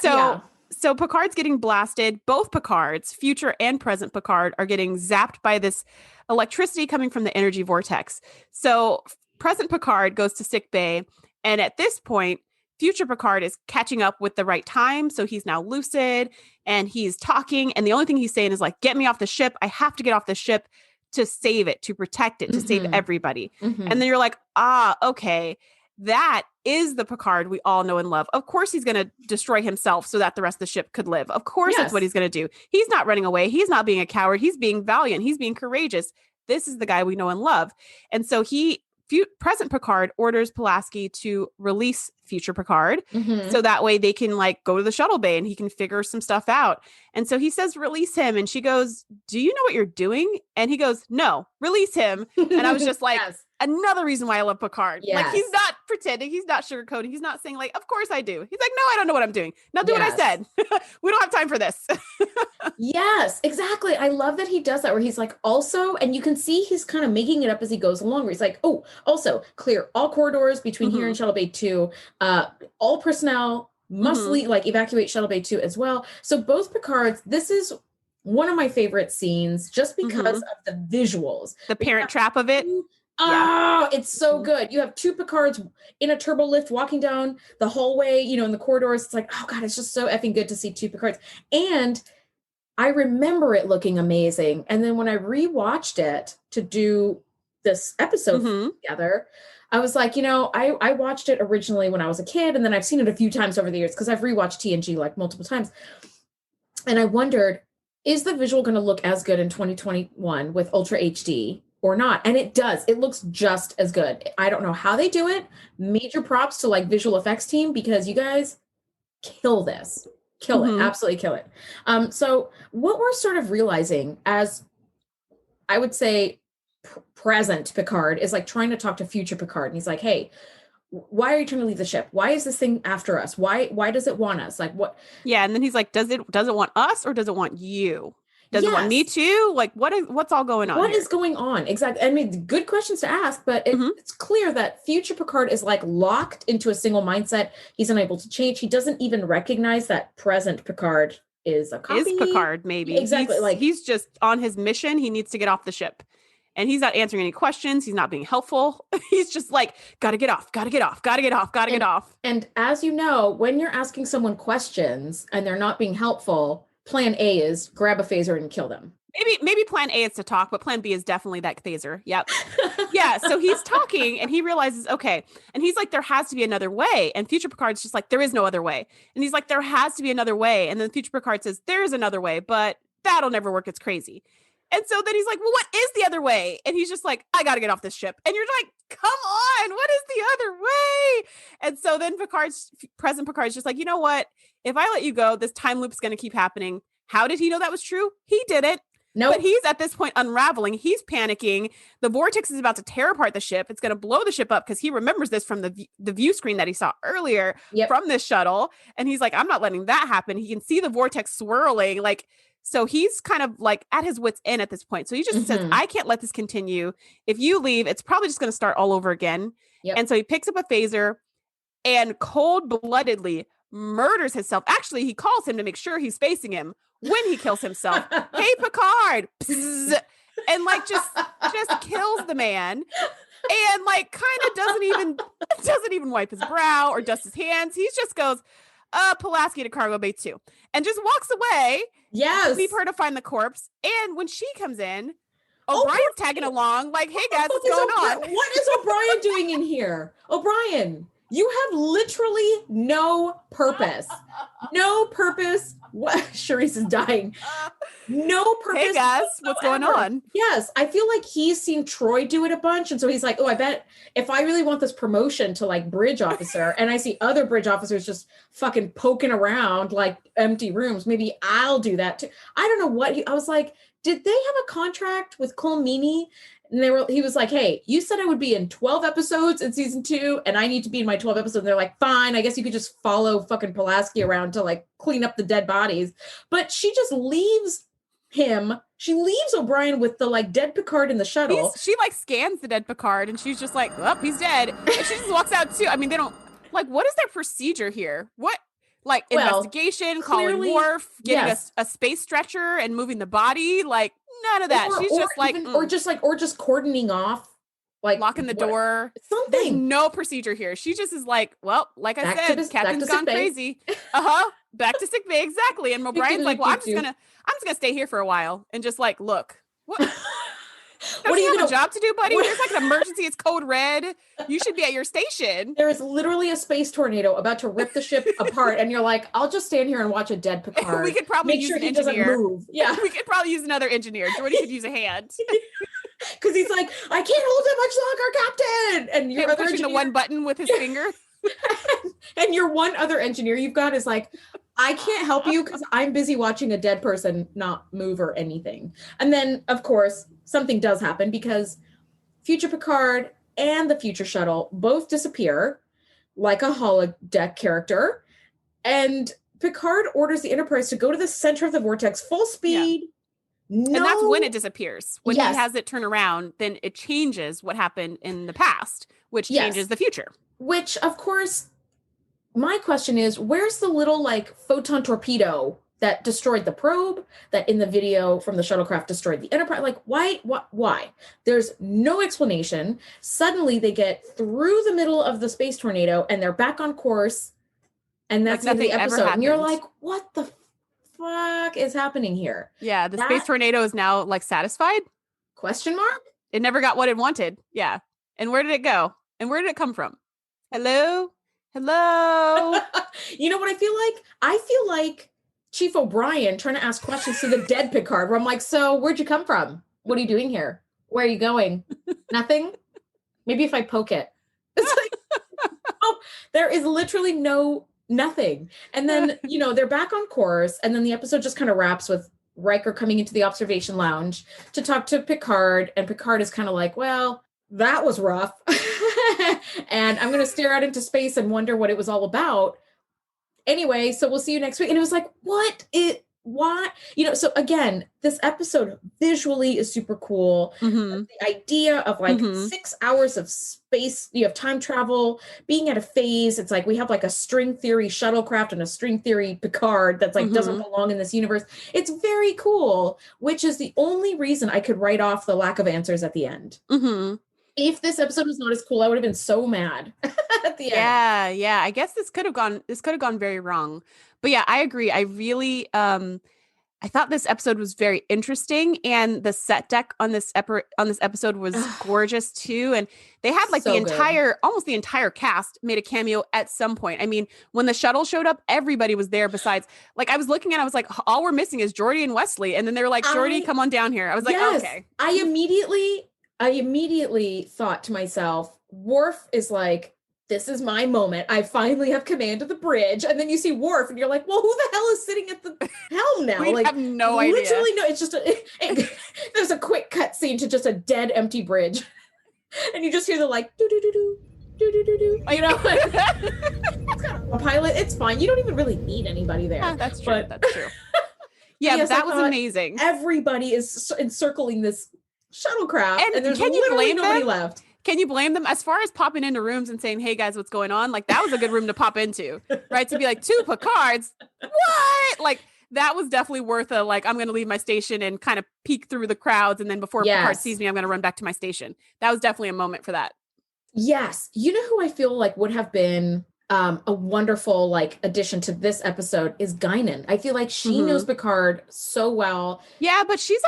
[SPEAKER 2] So Picard's getting blasted. Both Picards, future and present Picard, are getting zapped by this electricity coming from the energy vortex. So present Picard goes to sick bay. And at this point, future Picard is catching up with the right time. So he's now lucid and he's talking. And the only thing he's saying is like, get me off the ship. I have to get off the ship to save it, to protect it, to save everybody. And then you're like, okay. That is the Picard we all know and love. Of course, he's going to destroy himself so that the rest of the ship could live. Of course, that's what he's going to do. He's not running away. He's not being a coward. He's being valiant. He's being courageous. This is the guy we know and love. And so present Picard orders Pulaski to release future Picard. So that way they can like go to the shuttle bay and he can figure some stuff out. And so he says, release him. And she goes, do you know what you're doing? And he goes, no, release him. And I was just like, another reason why I love Picard. Like, he's not pretending. He's not sugarcoating. He's not saying like, of course I do. He's like, no, I don't know what I'm doing. Now do what I said. We don't have time for this.
[SPEAKER 1] Yes, exactly. I love that he does that where he's like, also, and you can see he's kind of making it up as he goes along where he's like, oh, also clear all corridors between here and Shuttle Bay 2. All personnel must evacuate Shuttle Bay 2 as well. So both Picards, this is one of my favorite scenes just because of the visuals.
[SPEAKER 2] The parent trap of it.
[SPEAKER 1] Oh, it's so good. You have two Picards in a turbo lift walking down the hallway, in the corridors. It's like, oh God, it's just so effing good to see two Picards. And I remember it looking amazing. And then when I rewatched it to do this episode together, I was like, I watched it originally when I was a kid, and then I've seen it a few times over the years because I've rewatched TNG like multiple times. And I wondered, is the visual going to look as good in 2021 with Ultra HD or not? And it does. It looks just as good. I don't know how they do it. Major props to like visual effects team, because you guys kill this. Kill it. Absolutely kill it. So what we're sort of realizing as, I would say, present Picard is like trying to talk to future Picard. And he's like, hey, why are you trying to leave the ship? Why is this thing after us? Why does it want us? Like what?
[SPEAKER 2] Yeah. And then he's like, does it want us, or does it want you? Does it want me too? Like what's all going on?
[SPEAKER 1] What is going on? Exactly. I mean, good questions to ask, but it's clear that future Picard is like locked into a single mindset. He's unable to change. He doesn't even recognize that present Picard is a copy.
[SPEAKER 2] Is Picard, maybe.
[SPEAKER 1] Exactly.
[SPEAKER 2] He's just on his mission. He needs to get off the ship. And he's not answering any questions. He's not being helpful. He's just like, gotta get off. And
[SPEAKER 1] as you know, when you're asking someone questions and they're not being helpful, plan A is grab a phaser and kill them.
[SPEAKER 2] Maybe plan A is to talk, but plan B is definitely that phaser. Yep. Yeah. So he's talking and he realizes, okay. And he's like, there has to be another way. And future Picard's just like, there is no other way. And he's like, there has to be another way. And then future Picard says, there is another way, but that'll never work. It's crazy. And so then he's like, well, what is the other way? And he's just like, I got to get off this ship. And you're like, come on, what is the other way? And so then present Picard's just like, you know what? If I let you go, this time loop's going to keep happening. How did he know that was true? He didn't.
[SPEAKER 1] No,
[SPEAKER 2] But he's at this point unraveling. He's panicking. The vortex is about to tear apart the ship. It's going to blow the ship up because he remembers this from the view screen that he saw earlier from this shuttle. And he's like, I'm not letting that happen. He can see the vortex swirling. So he's kind of like at his wit's end at this point. So he just says, I can't let this continue. If you leave, it's probably just going to start all over again. Yep. And so he picks up a phaser and cold-bloodedly murders himself. Actually, he calls him to make sure he's facing him when he kills himself. Hey, Picard! Psst, and just kills the man. And kind of doesn't even wipe his brow or dust his hands. He just goes, Pulaski to cargo bay 2, and just walks away.
[SPEAKER 1] Yes.
[SPEAKER 2] Leave her to find the corpse. And when she comes in, O'Brien's tagging along like, hey guys, what's going on?
[SPEAKER 1] What is O'Brien doing in here? O'Brien, you have literally no purpose. No purpose. What? Shereese is dying. No purpose.
[SPEAKER 2] Hey guys, what's going on?
[SPEAKER 1] Yes. I feel like he's seen Troy do it a bunch. And so he's like, oh, I bet if I really want this promotion to bridge officer, and I see other bridge officers just fucking poking around like empty rooms, maybe I'll do that too. I don't know what I was like, did they have a contract with Cole Meany? And he was like, hey, you said I would be in 12 episodes in season 2, and I need to be in my 12 episodes. And they're like, fine, I guess you could just follow fucking Pulaski around to clean up the dead bodies. But she just leaves him. She leaves O'Brien with the dead Picard in the shuttle.
[SPEAKER 2] She scans the dead Picard and she's just like, well, he's dead. And she just walks out too. I mean, they don't what is their procedure here? What? Investigation, calling Worf, getting a space stretcher and moving the body, none of that. She's just
[SPEAKER 1] just cordoning off,
[SPEAKER 2] locking the door.
[SPEAKER 1] Something.
[SPEAKER 2] There's no procedure here. She just is like, well, like I said, Captain's gone crazy. Back to sick bay, exactly. And O'Brien's like, well, I'm just gonna stay here for a while and just look. What? What do you have a job to do, buddy? There's an emergency. It's code red. You should be at your station.
[SPEAKER 1] There is literally a space tornado about to rip the ship apart, and you're like, "I'll just stand here and watch a dead Picard."
[SPEAKER 2] We could probably use an engineer.
[SPEAKER 1] Doesn't move. Yeah,
[SPEAKER 2] we could probably use another engineer. Jordy could use a hand
[SPEAKER 1] because he's like, "I can't hold it much longer, Captain." And you're
[SPEAKER 2] pushing the one button with his finger.
[SPEAKER 1] And your one other engineer you've got is like, I can't help you because I'm busy watching a dead person not move or anything. And then, of course, something does happen because future Picard and the future shuttle both disappear like a holodeck character. And Picard orders the Enterprise to go to the center of the vortex full speed.
[SPEAKER 2] Yeah. And that's when it disappears. When he has it turn around, then it changes what happened in the past, which changes the future. Which,
[SPEAKER 1] of course, my question is, where's the little photon torpedo that destroyed the probe, that in the video from the shuttlecraft destroyed the Enterprise. Like, why? There's no explanation. Suddenly they get through the middle of the space tornado and they're back on course. And that's the end of the episode. And you're like, what the fuck is happening here?
[SPEAKER 2] Yeah, the space tornado is now like satisfied?
[SPEAKER 1] Question mark?
[SPEAKER 2] It never got what it wanted. Yeah. And where did it go? And where did it come from? Hello?
[SPEAKER 1] You know what I feel like? I feel like Chief O'Brien trying to ask questions to the dead Picard, where I'm like, so where'd you come from? What are you doing here? Where are you going? Nothing? Maybe if I poke it. It's like, oh, there is literally nothing. And then, they're back on course. And then the episode just kind of wraps with Riker coming into the observation lounge to talk to Picard. And Picard is kind of like, well, that was rough. And I'm going to stare out into space and wonder what it was all about. Anyway, so we'll see you next week. And it was like, why? So again, this episode visually is super cool.
[SPEAKER 2] Mm-hmm.
[SPEAKER 1] The idea of like 6 hours of space, you have time travel, being at a phase. It's like we have like a string theory shuttlecraft and a string theory Picard that's like doesn't belong in this universe. It's very cool, which is the only reason I could write off the lack of answers at the end.
[SPEAKER 2] Mm-hmm.
[SPEAKER 1] If this episode was not as cool, I would have been so mad at the
[SPEAKER 2] end. Yeah. I guess this could have gone very wrong. But yeah, I agree. I really, I thought this episode was very interesting, and the set deck on this episode was gorgeous too. And they had like almost the entire cast made a cameo at some point. I mean, when the shuttle showed up, everybody was there. Besides, like I was looking at, I was like, all we're missing is Geordi and Wesley, and then they were like, Geordi, come on down here. I was like, okay.
[SPEAKER 1] I immediately thought to myself, Worf is like, this is my moment. I finally have command of the bridge. And then you see Worf and you're like, well, who the hell is sitting at the helm now?
[SPEAKER 2] We have no idea.
[SPEAKER 1] Literally, no, it's just there's a quick cut scene to just a dead, empty bridge. And you just hear the like, do-do-do-do, do-do-do-do. It's kind of a pilot. It's fine. You don't even really need anybody there.
[SPEAKER 2] Yeah, that's true. That's true. Yeah, yes, that was amazing.
[SPEAKER 1] Everybody is encircling this shuttlecraft, and there's literally nobody left.
[SPEAKER 2] Can you blame them? As far as popping into rooms and saying, hey guys, what's going on? Like that was a good room to pop into, right? To be like, 2 Picards, what? Like that was definitely worth I'm going to leave my station and kind of peek through the crowds. And then before Picard sees me, I'm going to run back to my station. That was definitely a moment for that.
[SPEAKER 1] Yes. You know who I feel like would have been a wonderful addition to this episode is Guinan. I feel like she knows Picard so well.
[SPEAKER 2] Yeah, but she's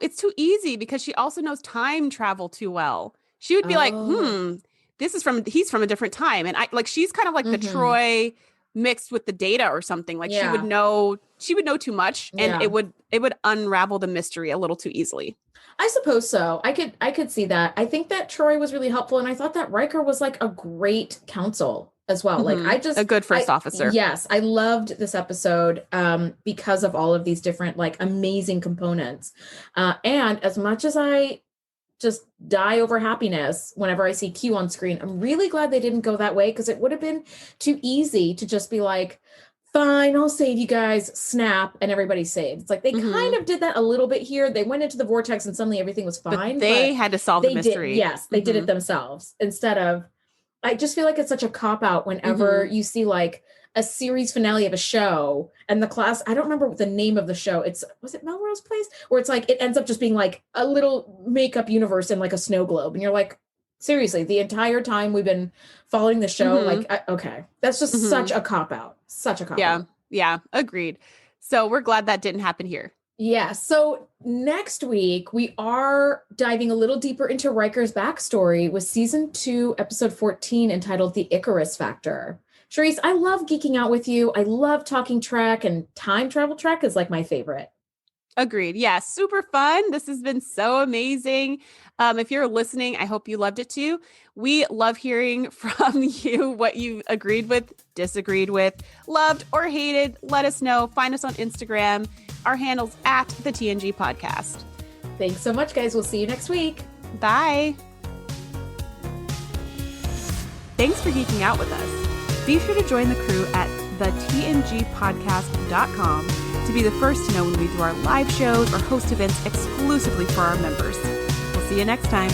[SPEAKER 2] it's too easy because she also knows time travel too well. She would be like, he's from a different time. And she's kind of like the Troy mixed with the Data or something. Like she would know too much, and it would unravel the mystery a little too easily.
[SPEAKER 1] I suppose so. I could see that. I think that Troy was really helpful. And I thought that Riker was like a great counsel as well.
[SPEAKER 2] A good first officer.
[SPEAKER 1] Yes. I loved this episode because of all of these different amazing components. And as much as I just die over happiness whenever I see Q on screen, I'm really glad they didn't go that way, because it would have been too easy to just be like, fine, I'll save you guys, snap, and everybody's saved. It's like they kind of did that a little bit here. They went into the vortex and suddenly everything was fine.
[SPEAKER 2] But they had to solve the mystery.
[SPEAKER 1] They did it themselves instead of, I just feel like it's such a cop-out whenever you see a series finale of a show and the class, I don't remember what the name of the show. Was it Melrose Place? Where it's it ends up just being a little makeup universe in a snow globe. And you're like, seriously, the entire time we've been following the show, okay, that's just such a cop-out. Such a cop-out.
[SPEAKER 2] Yeah, agreed. So we're glad that didn't happen here.
[SPEAKER 1] Yeah. So next week, we are diving a little deeper into Riker's backstory with season 2, episode 14, entitled The Icarus Factor. Shereese, I love geeking out with you. I love talking Trek, and time travel Trek is my favorite.
[SPEAKER 2] Agreed. Yeah, super fun. This has been so amazing. If you're listening, I hope you loved it too. We love hearing from you what you agreed with, disagreed with, loved, or hated. Let us know. Find us on Instagram. Our handle's at the TNG Podcast.
[SPEAKER 1] Thanks so much, guys. We'll see you next week.
[SPEAKER 2] Bye. Thanks for geeking out with us. Be sure to join the crew at thetngpodcast.com to be the first to know when we do our live shows or host events exclusively for our members. We'll see you next time.